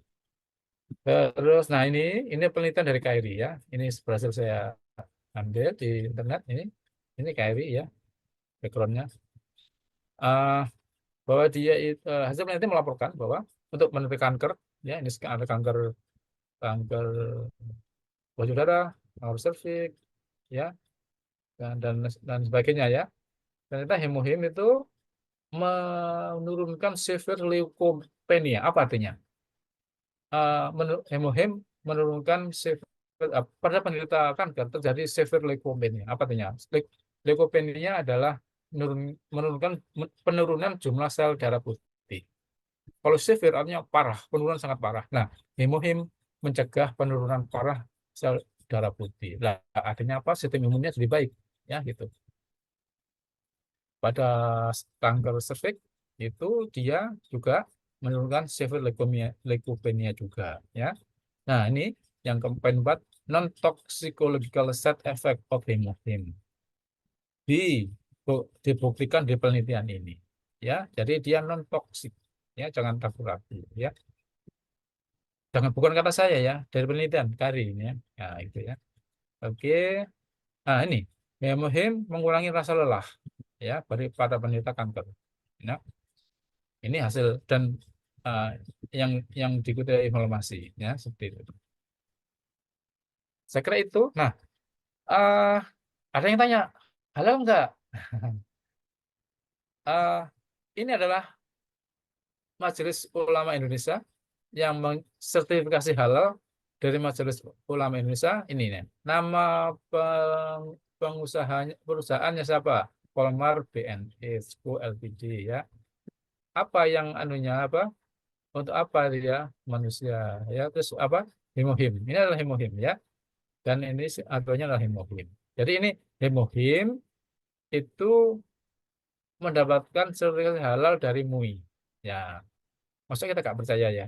Terus, nah ini penelitian dari KRI ya. Ini berhasil saya ambil di internet ini KRI ya, backgroundnya. Ah, bahwa dia hasil penelitian melaporkan bahwa untuk mendeteksi kanker, ya ini ada kanker kanker pembuluh darah, kanker serviks, ya dan sebagainya ya. Ternyata hemohim itu menurunkan severe leukopenia. Apa artinya? Hemohim menurunkan pada penderita kanker terjadi severe leukopenia. Apa artinya? Leukopenia adalah menurunkan penurunan jumlah sel darah putih. Kalau severe artinya parah, penurunan sangat parah. Nah, hemohim mencegah penurunan parah sel darah putih. Nah, artinya apa? Sistem imunnya jadi baik, ya gitu. Pada kanker serviks itu dia juga menurunkan severe leukopenia juga ya. Nah, ini yang keempat non toxicological side effect of hemohim di dibuktikan di penelitian ini ya. Jadi dia non toksik ya, jangan ragu-ragu ya. Jangan, bukan kata saya ya, dari penelitian KARI ini ya. Nah, itu ya. Oke. Nah, ini hemohim mengurangi rasa lelah ya pada penderita kanker. Nah, ini hasil dan uh, yang diikuti inflamasi ya seperti itu. Saya kira itu. Nah, uh, ada yang tanya, halo enggak? Ini adalah Majelis Ulama Indonesia yang mensertifikasi halal dari Majelis Ulama Indonesia. Ini nih, nama pengusahanya perusahaannya siapa? Polmar BNI School Ltd ya. Apa yang anunya apa? Untuk apa dia manusia ya terus apa Hemohim. Ini adalah hemohim ya. Dan ini artinya adalah hemohim. Jadi ini hemohim itu mendapatkan sertifikasi halal dari MUI. Ya, maksudnya kita nggak percaya ya.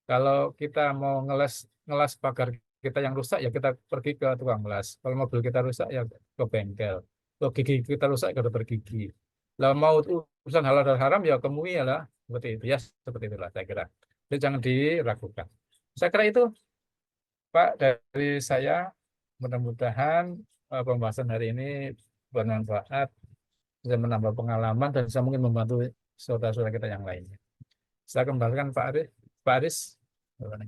Kalau kita mau ngelas ngelas pagar kita yang rusak ya kita pergi ke tukang las. Kalau mobil kita rusak ya ke bengkel. Kalau gigi kita rusak ke dokter gigi. Lah mau urusan halal dan haram ya ke MUI ya lah. Seperti itu ya, seperti itulah saya kira. Jadi jangan diragukan. Saya kira itu Pak dari saya. Mudah-mudahan pembahasan hari ini bermanfaat, bisa menambah pengalaman dan bisa mungkin membantu saudara-saudara kita yang lainnya. Saya kembalikan Pak Aris. Pak Aris.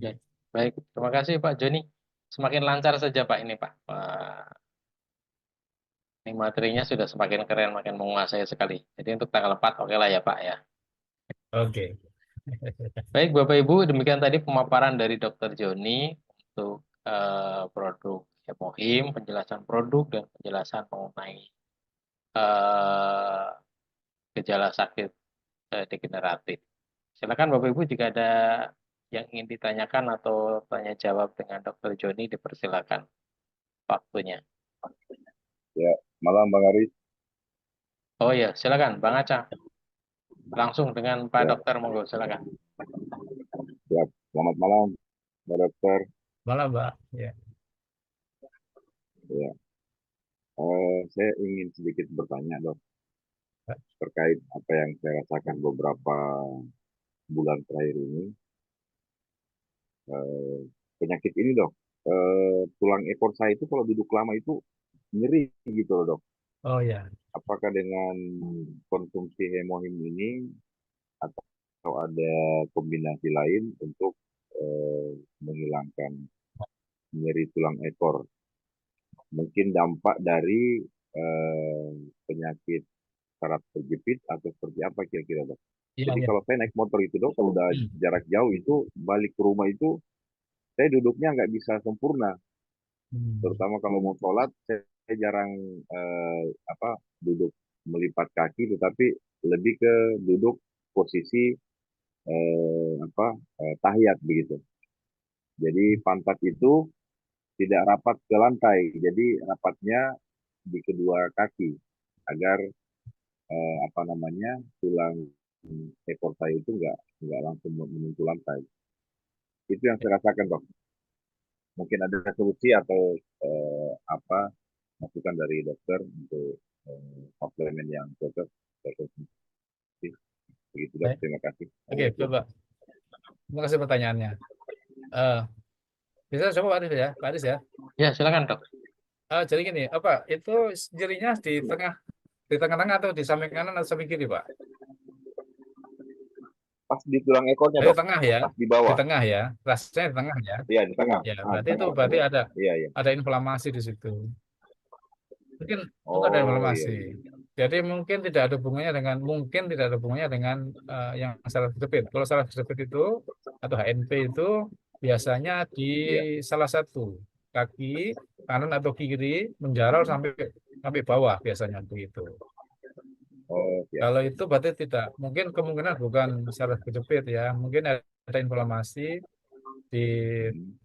Ya, baik. Terima kasih Pak Joni. Semakin lancar saja Pak ini Pak. Ini materinya sudah semakin keren, makin menguasai sekali. Jadi untuk tanggal 4 oke lah ya Pak ya. Oke. Baik Bapak Ibu, demikian tadi pemaparan dari Dr. Joni untuk produk Hemohim, penjelasan produk dan penjelasan mengenai eh, gejala sakit degeneratif. Silakan Bapak Ibu jika ada yang ingin ditanyakan atau tanya jawab dengan Dr. Joni dipersilakan waktunya. Ya, malam Bang Aris. Oh ya, silakan Bang Aca. Langsung dengan Pak Ya, Dokter, monggo silakan. ya. Selamat malam, Pak Dokter. Malam, Pak. Ya. Ya, saya ingin sedikit bertanya, Dok, terkait apa yang saya rasakan beberapa bulan terakhir ini. Eh, Penyakit ini, Dok, tulang ekor saya itu kalau duduk lama itu nyeri gitu loh, Dok. Oh ya. Apakah dengan konsumsi hemohim ini atau ada kombinasi lain untuk menghilangkan nyeri tulang ekor? Mungkin dampak dari eh, penyakit saraf terjepit atau seperti apa kira-kira dok? Iya, Jadi iya. kalau saya naik motor itu dok, kalau udah jarak jauh itu balik ke rumah itu saya duduknya nggak bisa sempurna. Hmm. Terutama kalau mau sholat, saya jarang duduk melipat kaki, tetapi lebih ke duduk posisi tahiyat begitu. Jadi pantat itu tidak rapat ke lantai, jadi rapatnya di kedua kaki agar tulang ekor saya itu nggak langsung menyentuh lantai. Itu yang saya rasakan dok. Mungkin ada solusi atau apa masukan dari dokter untuk suplemen yang cocok. Begitu dok. Baik. Terima kasih. Oke, coba. Terima kasih pertanyaannya. Eh, bisa coba Pak Aris ya, Pak Aris ya. Ya, silakan dok. Jadi gini, apa itu nyerinya di tengah-tengah atau di samping kanan atau samping kiri, Pak? Pas di tulang ekornya Di dok, tengah ya, pas di di bawah. tengah ya, rasanya di tengah ya. Iya di tengah. Ya, Ah, di berarti itu tengah. berarti Iya iya. ada inflamasi di situ. Mungkin mungkin ada Oh iya inflamasi. iya. Jadi mungkin tidak ada hubungannya dengan yang saraf kejepit. Kalau saraf kejepit itu atau HNP itu biasanya di Iya. salah satu kaki kanan atau kiri menjalar sampai sampai bawah biasanya begitu. Oh siap. Kalau itu berarti tidak, mungkin kemungkinan bukan saraf kejepit ya, mungkin ada inflamasi di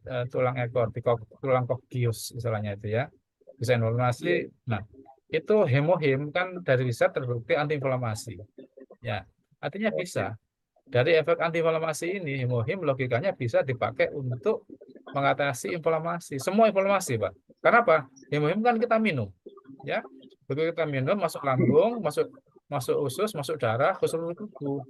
Hmm, tulang ekor, di tulang kokius misalnya itu ya, bisa inflamasi. iya iya. Nah, itu hemohim kan dari riset terbukti antiinflamasi. Ya, artinya Oh bisa. siap. Dari efek antiinflamasi ini, hemohim logikanya bisa dipakai untuk mengatasi inflamasi, semua inflamasi, Pak. Karena apa? Hemohim kan kita minum, ya. Begitu kita minum, masuk lambung, masuk masuk usus, masuk darah ke seluruh tubuh.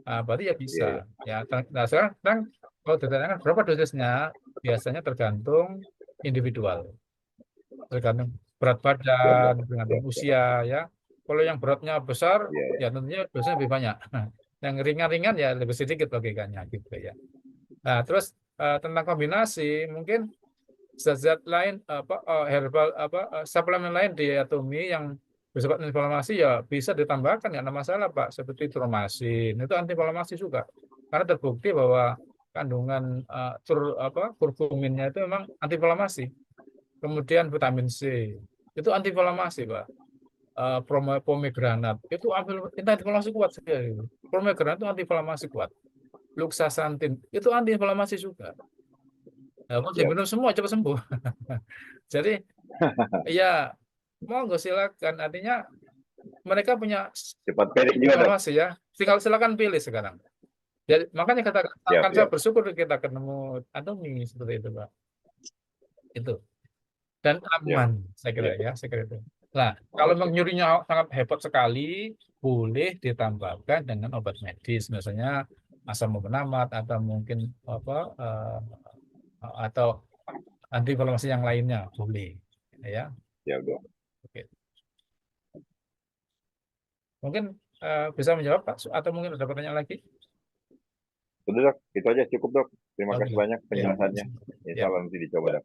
Nah, berarti ya bisa. Iya iya. Ya, nah sekarang kalau ditanyakan berapa dosisnya, biasanya tergantung individual, tergantung berat Siap badan, dok. tergantung Siap siap. usia, ya. Kalau yang beratnya besar, Iya iya. ya tentunya dosisnya lebih banyak. Yang ringan-ringan ya lebih sedikit logikanya gitu ya. Nah, terus tentang kombinasi, mungkin zat-zat lain apa herbal apa suplemen lain diatomi yang bersifat inflamasi ya bisa ditambahkan ya, ada masalah Pak, seperti tromasin itu antiinflamasi juga karena terbukti bahwa kandungan kurkuminnya itu memang antiinflamasi. Kemudian vitamin C itu antiinflamasi Pak. Pomegranat itu antiinflamasi kuat sekali. Pomegranat itu antiinflamasi kuat. Luxasantin itu antiinflamasi juga. Ya, diminum semua cepat sembuh. Jadi ya monggo silakan. Artinya mereka punya cepat pede juga dok. informasi ya. Tinggal silakan pilih sekarang. Jadi makanya Siap, katakan saya siap. bersyukur kita ketemu Atomi seperti itu, Pak. Itu. Dan Ya, aman, saya kira ya. ya, saya kira itu. Nah, kalau memang Oke. nyurinya sangat hebat sekali, boleh ditambahkan dengan obat medis, misalnya asam mempenamat atau mungkin apa atau antiinflamasi yang lainnya, boleh. Ya, Siap dok. oke. Mungkin bisa menjawab Pak, atau mungkin ada pertanyaan lagi? Sudah dok, itu aja cukup dok. Terima Oke. kasih banyak Ya, penjelasannya. Insya ya. Allah nanti dicoba dok.